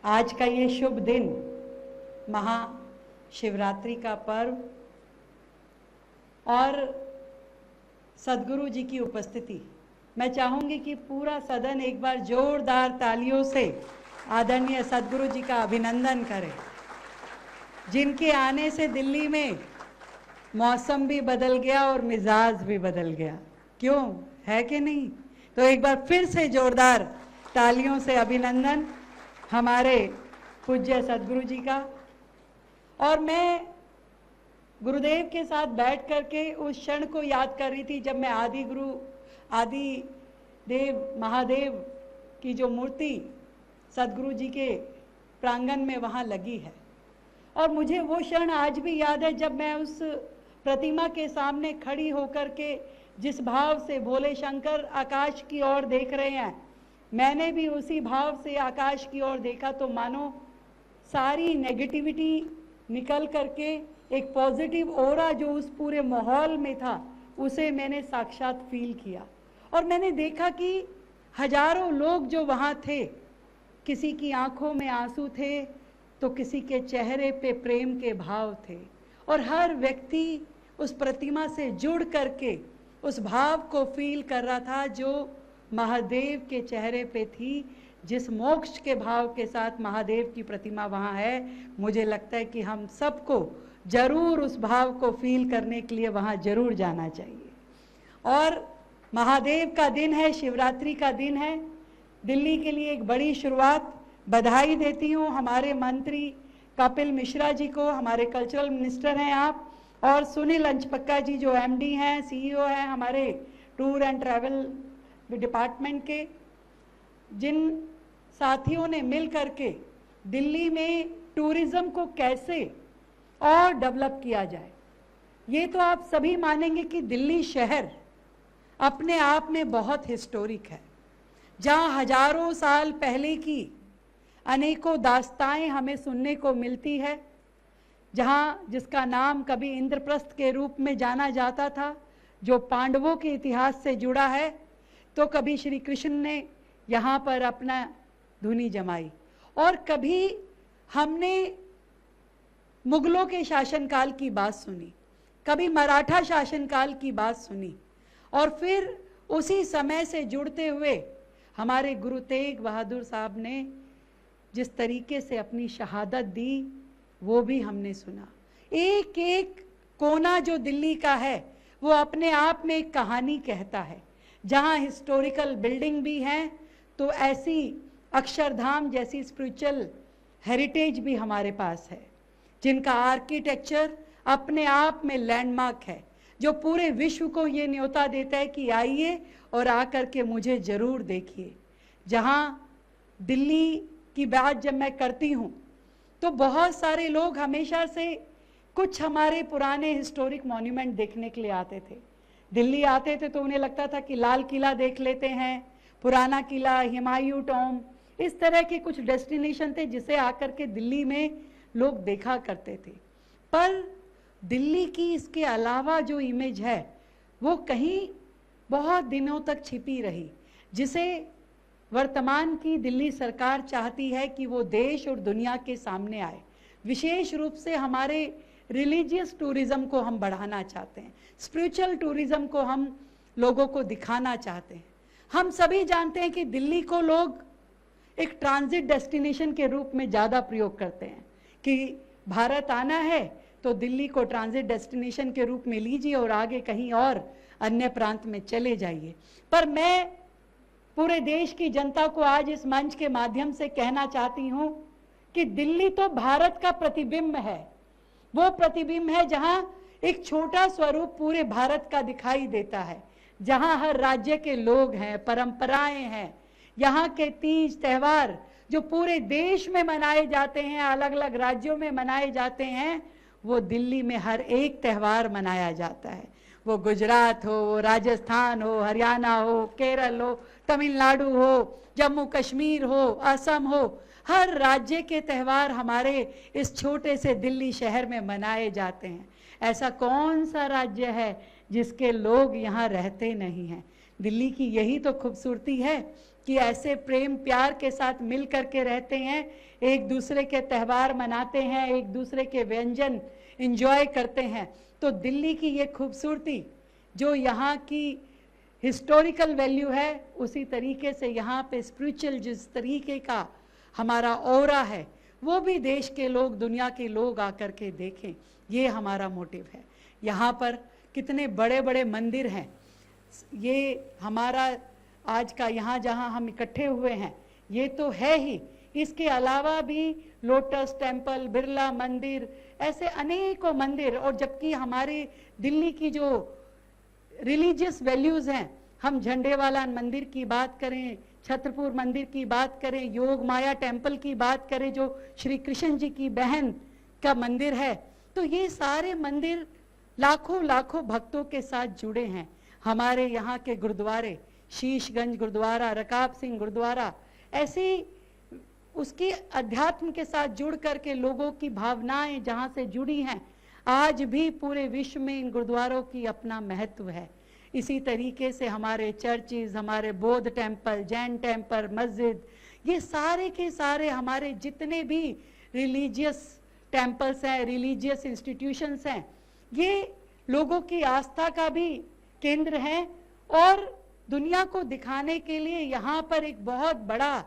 आज का ये शुभ दिन, महाशिवरात्रि का पर्व और सद्गुरु जी की उपस्थिति, मैं चाहूँगी कि पूरा सदन एक बार जोरदार तालियों से आदरणीय सद्गुरु जी का अभिनंदन करे, जिनके आने से दिल्ली में मौसम भी बदल गया और मिजाज भी बदल गया। क्यों, है कि नहीं? तो एक बार फिर से जोरदार तालियों से अभिनंदन हमारे पूज्य सद्गुरु जी का। और मैं गुरुदेव के साथ बैठ करके उस क्षण को याद कर रही थी जब मैं आदि गुरु आदि देव महादेव की जो मूर्ति सद्गुरु जी के प्रांगण में वहाँ लगी है, और मुझे वो क्षण आज भी याद है जब मैं उस प्रतिमा के सामने खड़ी होकर के जिस भाव से भोले शंकर आकाश की ओर देख रहे हैं, मैंने भी उसी भाव से आकाश की ओर देखा, तो मानो सारी नेगेटिविटी निकल करके एक पॉजिटिव ओरा जो उस पूरे माहौल में था उसे मैंने साक्षात फील किया। और मैंने देखा कि हजारों लोग जो वहाँ थे, किसी की आंखों में आंसू थे तो किसी के चेहरे पे प्रेम के भाव थे, और हर व्यक्ति उस प्रतिमा से जुड़ करके उस भाव को फील कर रहा था जो महादेव के चेहरे पे थी। जिस मोक्ष के भाव के साथ महादेव की प्रतिमा वहाँ है, मुझे लगता है कि हम सबको जरूर उस भाव को फील करने के लिए वहाँ जरूर जाना चाहिए। और महादेव का दिन है, शिवरात्रि का दिन है, दिल्ली के लिए एक बड़ी शुरुआत। बधाई देती हूँ हमारे मंत्री कपिल मिश्रा जी को, हमारे कल्चरल मिनिस्टर हैं आप, और सुनील अंचपक्का जी जो एमडी हैं, सीईओ हैं हमारे टूर एंड ट्रैवल डिपार्टमेंट के, जिन साथियों ने मिल करके दिल्ली में टूरिज्म को कैसे और डेवलप किया जाए। ये तो आप सभी मानेंगे कि दिल्ली शहर अपने आप में बहुत हिस्टोरिक है, जहाँ हजारों साल पहले की अनेकों दास्ताएं हमें सुनने को मिलती है, जहाँ जिसका नाम कभी इंद्रप्रस्थ के रूप में जाना जाता था, जो पांडवों के इतिहास से जुड़ा है, तो कभी श्री कृष्ण ने यहाँ पर अपना धुनी जमाई, और कभी हमने मुगलों के शासनकाल की बात सुनी, कभी मराठा शासनकाल की बात सुनी, और फिर उसी समय से जुड़ते हुए हमारे गुरु तेग बहादुर साहब ने जिस तरीके से अपनी शहादत दी वो भी हमने सुना। एक एक कोना जो दिल्ली का है वो अपने आप में एक कहानी कहता है। जहाँ हिस्टोरिकल बिल्डिंग भी हैं तो ऐसी अक्षरधाम जैसी स्पिरिचुअल हेरिटेज भी हमारे पास है, जिनका आर्किटेक्चर अपने आप में लैंडमार्क है, जो पूरे विश्व को ये न्योता देता है कि आइए और आकर के मुझे ज़रूर देखिए। जहाँ दिल्ली की बात जब मैं करती हूँ तो बहुत सारे लोग हमेशा से कुछ हमारे पुराने हिस्टोरिक मॉन्यूमेंट देखने के लिए आते थे। दिल्ली आते थे तो उन्हें लगता था कि लाल किला देख लेते हैं, पुराना किला, हुमायूं टॉम, इस तरह के कुछ डेस्टिनेशन थे जिसे आकर के दिल्ली में लोग देखा करते थे। पर दिल्ली की इसके अलावा जो इमेज है वो कहीं बहुत दिनों तक छिपी रही, जिसे वर्तमान की दिल्ली सरकार चाहती है कि वो देश और दुनिया के सामने आए। विशेष रूप से हमारे रिलीजियस टूरिज्म को हम बढ़ाना चाहते हैं, स्पिरिचुअल टूरिज्म को हम लोगों को दिखाना चाहते हैं। हम सभी जानते हैं कि दिल्ली को लोग एक ट्रांजिट डेस्टिनेशन के रूप में ज़्यादा प्रयोग करते हैं कि भारत आना है तो दिल्ली को ट्रांजिट डेस्टिनेशन के रूप में लीजिए और आगे कहीं और अन्य प्रांत में चले जाइए। पर मैं पूरे देश की जनता को आज इस मंच के माध्यम से कहना चाहती हूँ कि दिल्ली तो भारत का प्रतिबिंब है। वो प्रतिबिंब है जहाँ एक छोटा स्वरूप पूरे भारत का दिखाई देता है, जहाँ हर राज्य के लोग हैं, परंपराएं हैं, यहाँ के तीज त्यौहार जो पूरे देश में मनाए जाते हैं, अलग अलग राज्यों में मनाए जाते हैं, वो दिल्ली में हर एक त्यौहार मनाया जाता है। वो गुजरात हो, वो राजस्थान हो, हरियाणा हो, केरल हो, तमिलनाडु हो, जम्मू कश्मीर हो, असम हो, हर राज्य के त्यौहार हमारे इस छोटे से दिल्ली शहर में मनाए जाते हैं। ऐसा कौन सा राज्य है जिसके लोग यहाँ रहते नहीं हैं? दिल्ली की यही तो खूबसूरती है कि ऐसे प्रेम प्यार के साथ मिल करके रहते हैं, एक दूसरे के त्यौहार मनाते हैं, एक दूसरे के व्यंजन एंजॉय करते हैं। तो दिल्ली की ये खूबसूरती जो यहाँ की हिस्टोरिकल वैल्यू है, उसी तरीके से यहाँ पे स्पिरिचुअल जिस तरीके का हमारा ऑरा है, वो भी देश के लोग, दुनिया के लोग आकर के देखें, ये हमारा मोटिव है। यहाँ पर कितने बड़े बड़े मंदिर हैं, ये हमारा आज का यहाँ जहाँ हम इकट्ठे हुए हैं ये तो है ही, इसके अलावा भी लोटस टेम्पल, बिरला मंदिर, ऐसे अनेकों मंदिर। और जबकि हमारी दिल्ली की जो रिलीजियस वैल्यूज हैं, हम झंडेवाला मंदिर की बात करें, छत्रपुर मंदिर की बात करें, योग माया टेम्पल की बात करें जो श्री कृष्ण जी की बहन का मंदिर है, तो ये सारे मंदिर लाखों लाखों भक्तों के साथ जुड़े हैं। हमारे यहाँ के गुरुद्वारे, शीशगंज गुरुद्वारा, रकाब सिंह गुरुद्वारा, ऐसे उसकी अध्यात्म के साथ जुड़ करके लोगों की भावनाएं जहाँ से जुड़ी हैं, आज भी पूरे विश्व में इन गुरुद्वारों की अपना महत्व है। इसी तरीके से हमारे चर्चेज, हमारे बौद्ध टेम्पल, जैन टेम्पल, मस्जिद, ये सारे के सारे हमारे जितने भी रिलीजियस टेम्पल्स हैं, रिलीजियस इंस्टीट्यूशंस हैं, ये लोगों की आस्था का भी केंद्र हैं। और दुनिया को दिखाने के लिए यहाँ पर एक बहुत बड़ा,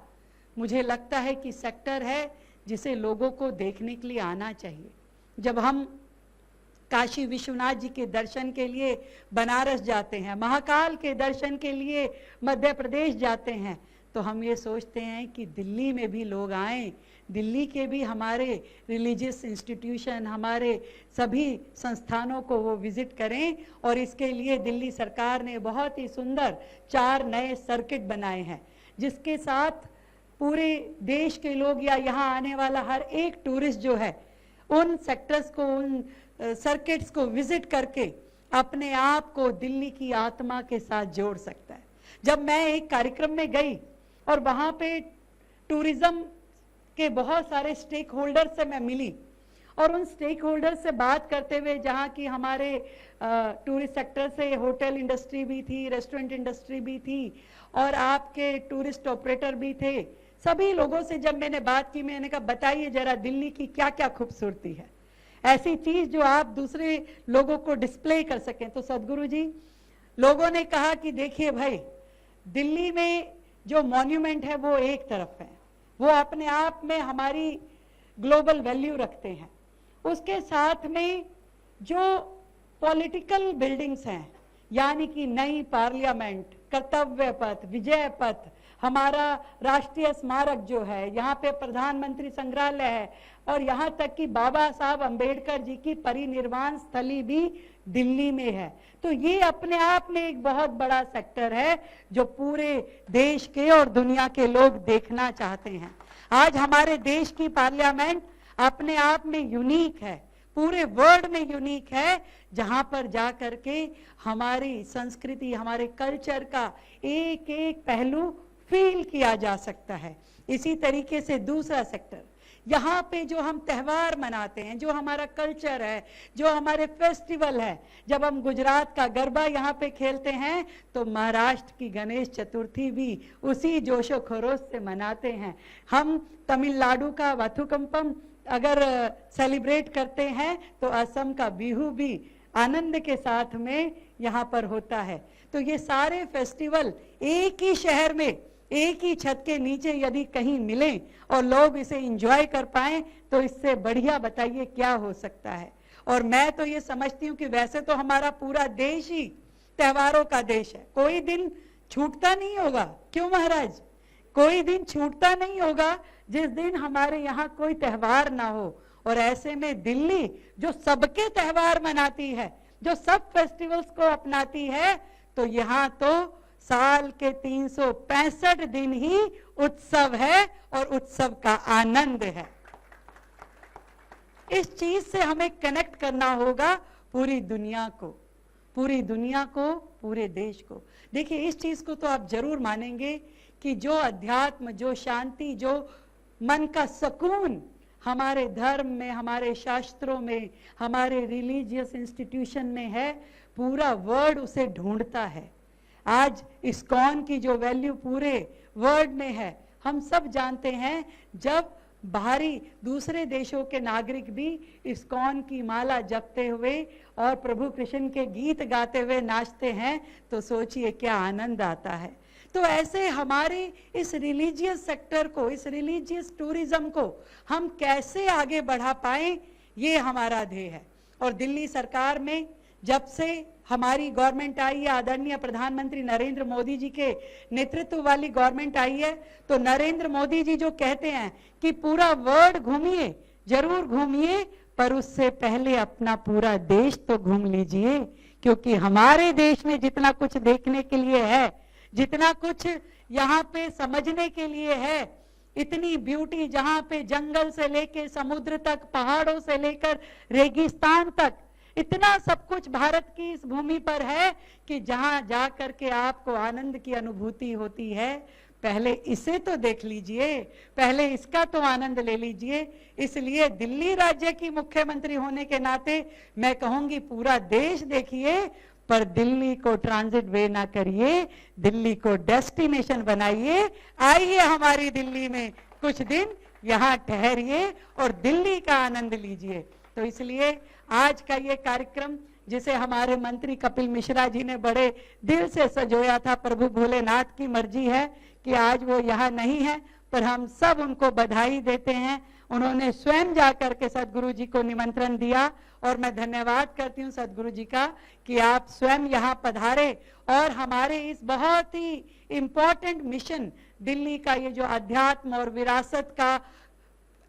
मुझे लगता है कि सेक्टर है जिसे लोगों को देखने के लिए आना चाहिए। जब हम काशी विश्वनाथ जी के दर्शन के लिए बनारस जाते हैं, महाकाल के दर्शन के लिए मध्य प्रदेश जाते हैं, तो हम ये सोचते हैं कि दिल्ली में भी लोग आएं, दिल्ली के भी हमारे रिलीजियस इंस्टीट्यूशन, हमारे सभी संस्थानों को वो विजिट करें। और इसके लिए दिल्ली सरकार ने बहुत ही सुंदर 4 नए सर्किट बनाए हैं, जिसके साथ पूरे देश के लोग या यहाँ आने वाला हर एक टूरिस्ट जो है, उन सेक्टर्स को, उन सर्किट्स को विजिट करके अपने आप को दिल्ली की आत्मा के साथ जोड़ सकता है। जब मैं एक कार्यक्रम में गई और वहाँ पे टूरिज्म के बहुत सारे स्टेक होल्डर से मैं मिली, और उन स्टेक होल्डर से बात करते हुए, जहाँ की हमारे टूरिस्ट सेक्टर से होटल इंडस्ट्री भी थी, रेस्टोरेंट इंडस्ट्री भी थी, और आपके टूरिस्ट ऑपरेटर भी थे, सभी लोगों से जब मैंने बात की, मैंने कहा बताइए जरा दिल्ली की क्या क्या खूबसूरती है, ऐसी चीज जो आप दूसरे लोगों को डिस्प्ले कर सकें। तो सदगुरु जी, लोगों ने कहा कि देखिए भाई, दिल्ली में जो मॉन्यूमेंट है वो एक तरफ है, वो अपने आप में हमारी ग्लोबल वैल्यू रखते हैं, उसके साथ में जो पॉलिटिकल बिल्डिंग्स हैं, यानी कि नई पार्लियामेंट, कर्तव्य पथ, विजय पथ, हमारा राष्ट्रीय स्मारक जो है, यहाँ पे प्रधानमंत्री संग्रहालय है, और यहाँ तक कि बाबा साहब अंबेडकर जी की परिनिर्वाण स्थली भी दिल्ली में है। तो ये अपने आप में एक बहुत बड़ा सेक्टर है जो पूरे देश के और दुनिया के लोग देखना चाहते हैं। आज हमारे देश की पार्लियामेंट अपने आप में यूनिक है, पूरे वर्ल्ड में यूनिक है, जहां पर जा करके हमारी संस्कृति, हमारे कल्चर का एक एक पहलू फील किया जा सकता है। इसी तरीके से दूसरा सेक्टर, यहाँ पे जो हम त्यौहार मनाते हैं, जो हमारा कल्चर है, जो हमारे फेस्टिवल है, जब हम गुजरात का गरबा यहाँ पे खेलते हैं तो महाराष्ट्र की गणेश चतुर्थी भी उसी जोशो खरोश से मनाते हैं। हम तमिलनाडु का वाथुकम्पम अगर सेलिब्रेट करते हैं तो असम का बिहू भी आनंद के साथ में यहाँ पर होता है। तो ये सारे फेस्टिवल एक ही शहर में, एक ही छत के नीचे यदि कहीं मिलें और लोग इसे एंजॉय कर पाएं, तो इससे बढ़िया बताइए क्या हो सकता है। और मैं तो ये समझती हूँ कि वैसे तो हमारा पूरा देश ही त्योहारों का देश है, कोई दिन छूटता नहीं होगा। क्यों महाराज? कोई दिन छूटता नहीं होगा जिस दिन हमारे यहाँ कोई त्योहार ना हो। और ऐसे में दिल्ली जो सबके त्योहार मनाती है, जो सब फेस्टिवल्स को अपनाती है, तो यहाँ तो साल के 365 दिन ही उत्सव है और उत्सव का आनंद है। इस चीज से हमें कनेक्ट करना होगा पूरी दुनिया को, पूरी दुनिया को, पूरे देश को। देखिए, इस चीज को तो आप जरूर मानेंगे कि जो अध्यात्म, जो शांति, जो मन का सुकून हमारे धर्म में, हमारे शास्त्रों में, हमारे रिलीजियस इंस्टीट्यूशन में है, पूरा वर्ल्ड उसे ढूंढता है। आज इस्कॉन की जो वैल्यू पूरे वर्ल्ड में है, हम सब जानते हैं। जब बाहरी दूसरे देशों के नागरिक भी इस्कॉन की माला जपते हुए और प्रभु कृष्ण के गीत गाते हुए नाचते हैं तो सोचिए क्या आनंद आता है। तो ऐसे हमारे इस रिलीजियस सेक्टर को, इस रिलीजियस टूरिज्म को हम कैसे आगे बढ़ा पाएं, ये हमारा ध्येय है। और दिल्ली सरकार में जब से हमारी गवर्नमेंट आई है, आदरणीय प्रधानमंत्री नरेंद्र मोदी जी के नेतृत्व वाली गवर्नमेंट आई है, तो नरेंद्र मोदी जी जो कहते हैं कि पूरा वर्ल्ड घूमिए, जरूर घूमिए, पर उससे पहले अपना पूरा देश तो घूम लीजिए, क्योंकि हमारे देश में जितना कुछ देखने के लिए है, जितना कुछ यहाँ पे समझने के लिए है, इतनी ब्यूटी, जहाँ पे जंगल से लेकर समुद्र तक, पहाड़ों से लेकर रेगिस्तान तक, इतना सब कुछ भारत की इस भूमि पर है कि जहां जा करके आपको आनंद की अनुभूति होती है। पहले इसे तो देख लीजिए, पहले इसका तो आनंद ले लीजिए। इसलिए दिल्ली राज्य की मुख्यमंत्री होने के नाते मैं कहूंगी पूरा देश देखिए, पर दिल्ली को ट्रांजिट वे ना करिए, दिल्ली को डेस्टिनेशन बनाइए। आइए हमारी दिल्ली में कुछ दिन यहाँ ठहरिए और दिल्ली का आनंद लीजिए। तो इसलिए आज का ये कार्यक्रम, जिसे हमारे मंत्री कपिल मिश्रा जी ने बड़े दिल से सजोया था, प्रभु भोलेनाथ की मर्जी है कि आज वो यहाँ नहीं है, पर हम सब उनको बधाई देते हैं। उन्होंने स्वयं जाकर के सदगुरु जी को निमंत्रण दिया और मैं धन्यवाद करती हूँ सदगुरु जी का कि आप स्वयं यहाँ पधारे और हमारे इस बहुत ही इम्पोर्टेंट मिशन दिल्ली का, ये जो अध्यात्म और विरासत का,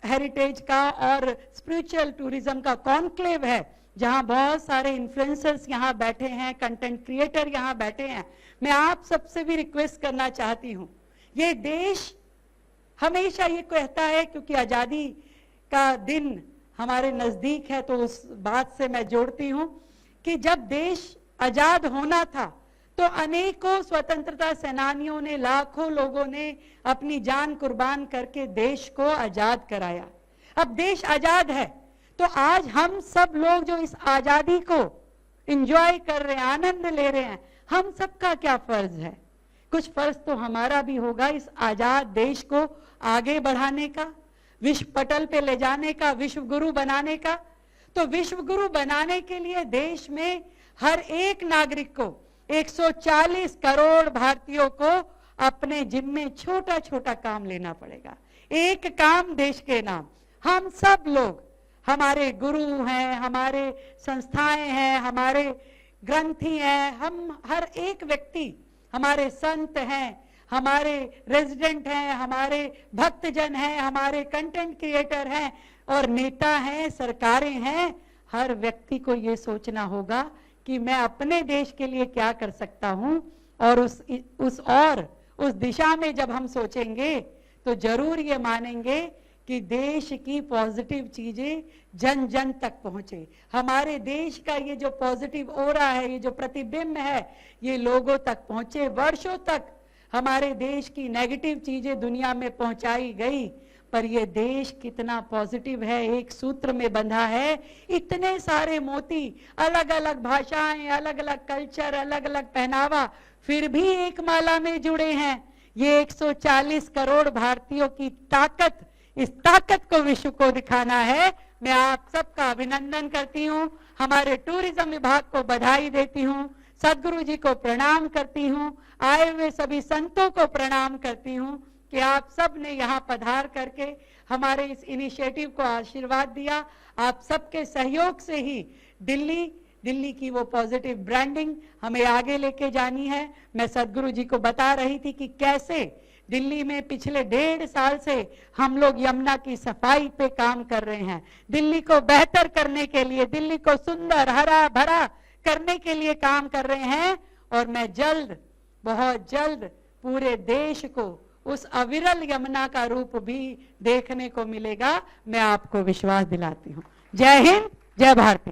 हेरिटेज का और स्पिरिचुअल टूरिज्म का कॉन्क्लेव है, जहां बहुत सारे इन्फ्लुएंसर्स यहाँ बैठे हैं, कंटेंट क्रिएटर यहाँ बैठे हैं। मैं आप सबसे भी रिक्वेस्ट करना चाहती हूँ, ये देश हमेशा ये कहता है, क्योंकि आज़ादी का दिन हमारे नज़दीक है, तो उस बात से मैं जोड़ती हूँ कि जब देश आज़ाद होना था तो अनेकों स्वतंत्रता सेनानियों ने, लाखों लोगों ने अपनी जान कुर्बान करके देश को आजाद कराया। अब देश आजाद है, तो आज हम सब लोग जो इस आजादी को एंजॉय कर रहे हैं, आनंद ले रहे हैं, हम सबका क्या फर्ज है? कुछ फर्ज तो हमारा भी होगा इस आजाद देश को आगे बढ़ाने का, विश्व पटल पे ले जाने का, विश्व गुरु बनाने का। तो विश्व गुरु बनाने के लिए देश में हर एक नागरिक को, 140 करोड़ भारतीयों को अपने जिम्मे छोटा छोटा काम लेना पड़ेगा। एक काम देश के नाम। हम सब लोग, हमारे गुरु हैं, हमारे संस्थाएं हैं, हमारे ग्रंथी हैं, हम हर एक व्यक्ति, हमारे संत हैं, हमारे रेजिडेंट हैं, हमारे भक्तजन हैं, हमारे कंटेंट क्रिएटर हैं और नेता हैं, सरकारें हैं। हर व्यक्ति को ये सोचना होगा कि मैं अपने देश के लिए क्या कर सकता हूं, और उस दिशा में जब हम सोचेंगे तो जरूर ये मानेंगे कि देश की पॉजिटिव चीजें जन जन तक पहुंचे। हमारे देश का ये जो पॉजिटिव ऑरा है, ये जो प्रतिबिंब है, ये लोगों तक पहुंचे। वर्षों तक हमारे देश की नेगेटिव चीजें दुनिया में पहुंचाई गई, पर ये देश कितना पॉजिटिव है, एक सूत्र में बंधा है। इतने सारे मोती, अलग अलग भाषाएं, अलग अलग कल्चर, अलग अलग पहनावा, फिर भी एक माला में जुड़े हैं। ये 140 करोड़ भारतीयों की ताकत, इस ताकत को विश्व को दिखाना है। मैं आप सबका अभिनंदन करती हूँ, हमारे टूरिज्म विभाग को बधाई देती हूँ, सदगुरु जी को प्रणाम करती हूँ, आए हुए सभी संतों को प्रणाम करती हूँ कि आप सब ने यहाँ पधार करके हमारे इस इनिशिएटिव को आशीर्वाद दिया। आप सबके सहयोग से ही दिल्ली की वो पॉजिटिव ब्रांडिंग हमें आगे लेके जानी है। मैं सदगुरु जी को बता रही थी कि कैसे दिल्ली में पिछले 1.5 साल से हम लोग यमुना की सफाई पे काम कर रहे हैं, दिल्ली को बेहतर करने के लिए, दिल्ली को सुंदर हरा भरा करने के लिए काम कर रहे हैं। और मैं जल्द, बहुत जल्द पूरे देश को उस अविरल यमुना का रूप भी देखने को मिलेगा। मैं आपको विश्वास दिलाती हूँ। जय हिंद, जय भारती।